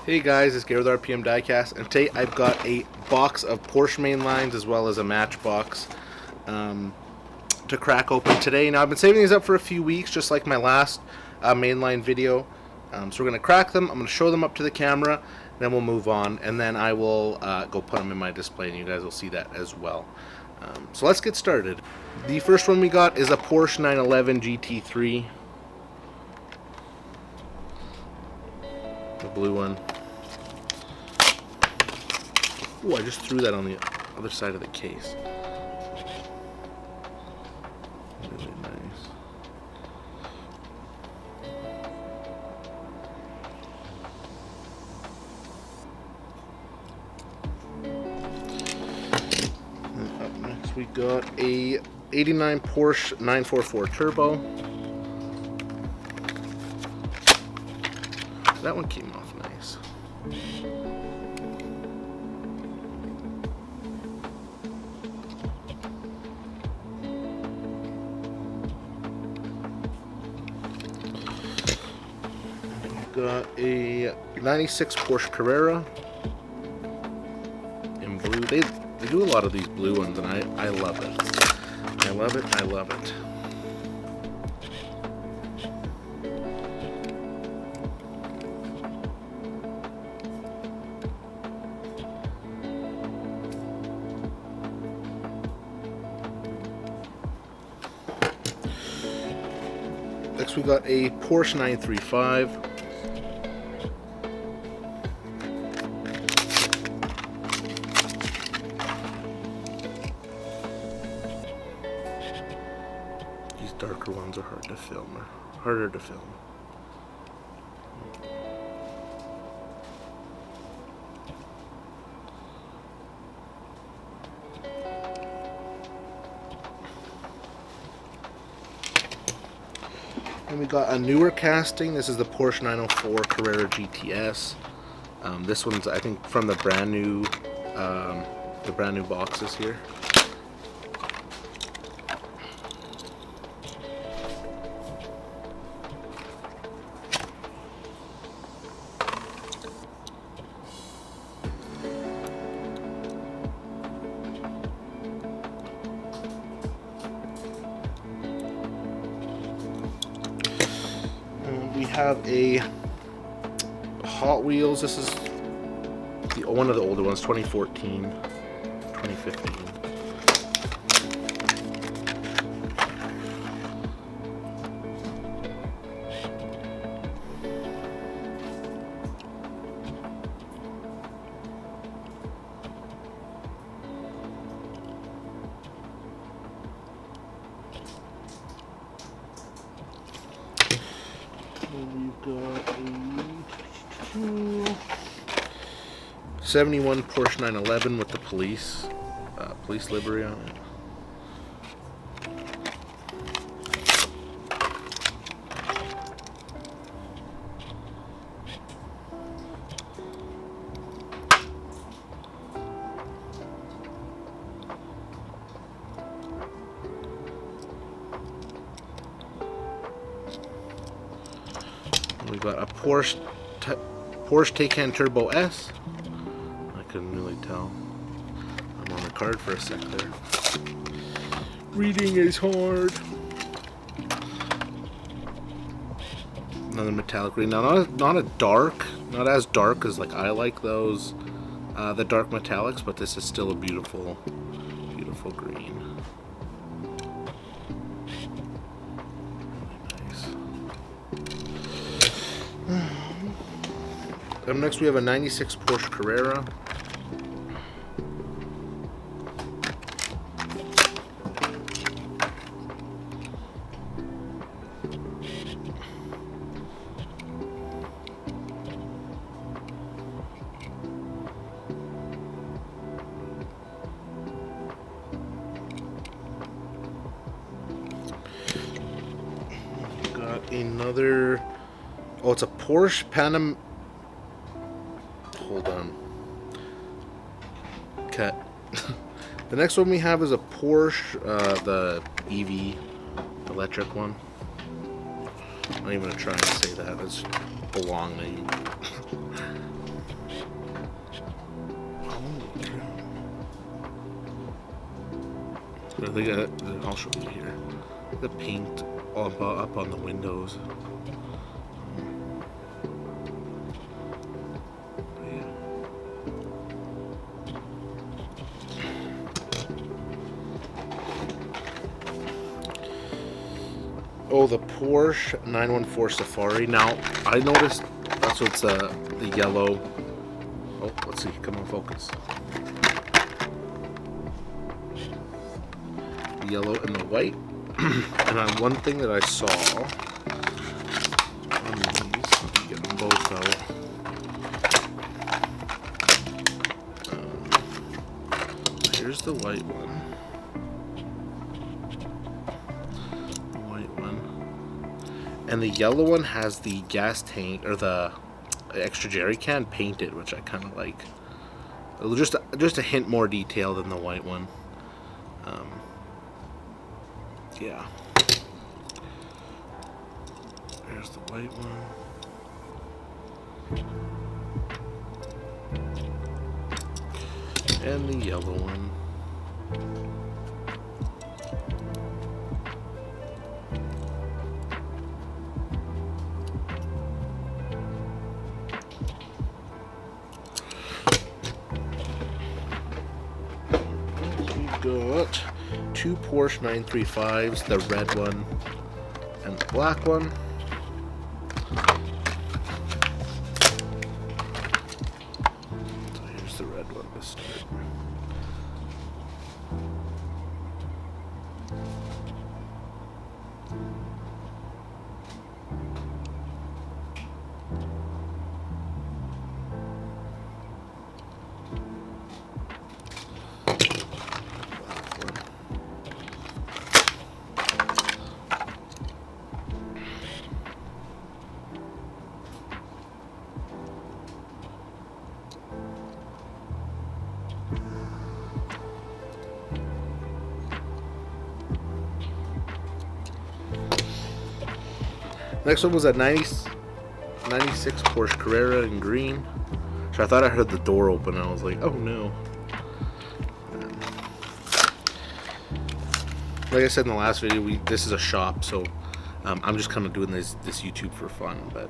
Hey guys, it's Gary with RPM Diecast, and today I've got a box of Porsche Mainlines as well as a Matchbox to crack open today. Now I've been saving these up for a few weeks, just like my last Mainline video. So we're going to crack them, I'm going to show them up to the camera, then we'll move on, and then I will go put them in my display, and you guys will see that as well. So let's get started. The first one we got is a Porsche 911 GT3. The blue one. Oh, I just threw that on the other side of the case. Really nice. And up next we got a 89 Porsche 944 Turbo. That one came off nice. Got a 96 Porsche Carrera in blue. They do a lot of these blue ones, and I love it. I love it. I love it. Next we got a Porsche 935. These darker ones are harder to film. And we got a newer casting. This is the Porsche 904 Carrera GTS. This one's, I think, from the brand new boxes here. We have a Hot Wheels. This is one of the older ones, 2014, 2015. We've got a 71 Porsche 911 with the police livery on it. We got a Porsche Taycan Turbo S. I couldn't really tell. I'm on the card for a sec there. Reading is hard. Another metallic green. Now, not as dark as like I like those, the dark metallics, but this is still a beautiful, beautiful green. Up next we have a 96 Porsche Carrera. Got another, oh, it's a Porsche Panam. Hold on. Cut. The next one we have is a Porsche, the EV electric one. I'm not even gonna try and say that. It's a long name. They got, I'll show you here. The paint up on the windows. Oh, the Porsche 914 Safari. Now, I noticed that's what's the yellow. Oh, let's see, come on, focus. The yellow and the white. And one thing that I saw on these, let me get them both out. Here's the white one. And the yellow one has the gas tank, or the extra jerry can painted, which I kind of like. Just a hint more detail than the white one. Yeah. There's the white one. And the yellow one. Got two Porsche 935s, the red one and the black one. So here's the red one to start. Next one was a 96 Porsche Carrera in green. So I thought I heard the door open and I was like, oh no. Like I said in the last video, this is a shop, so I'm just kind of doing this YouTube for fun, but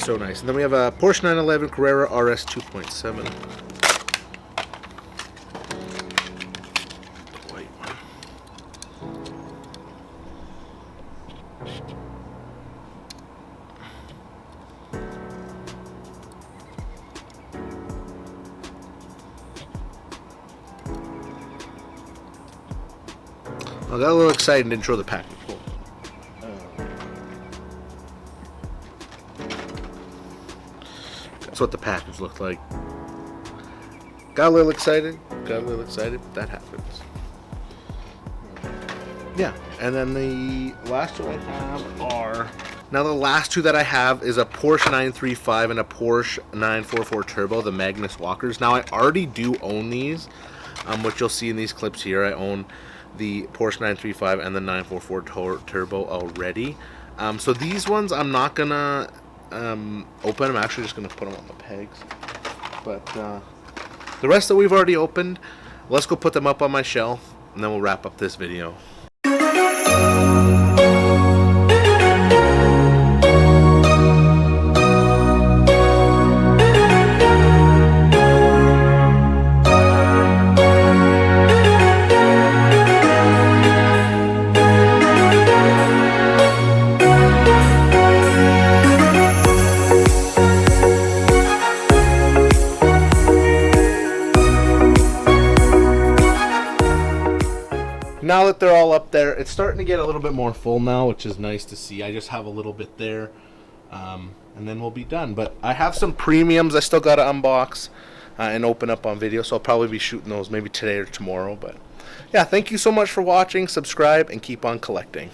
so nice. And then we have a Porsche 911 Carrera RS 2.7. White one. I got a little excited and didn't show the package. That's what the package looked like. Got a little excited, but that happens. Yeah, and then the last two I have are... Now the last two that I have is a Porsche 935 and a Porsche 944 Turbo, the Magnus Walkers. Now I already do own these, which you'll see in these clips here. I own the Porsche 935 and the 944 Turbo already. So these ones I'm not gonna open. I'm actually just gonna put them on the pegs. But the rest that we've already opened, let's go put them up on my shelf, and then we'll wrap up this video. Now that they're all up there, it's starting to get a little bit more full now, which is nice to see. I just have a little bit there, and then we'll be done. But I have some premiums I still got to unbox and open up on video, so I'll probably be shooting those maybe today or tomorrow. But yeah, thank you so much for watching. Subscribe and keep on collecting.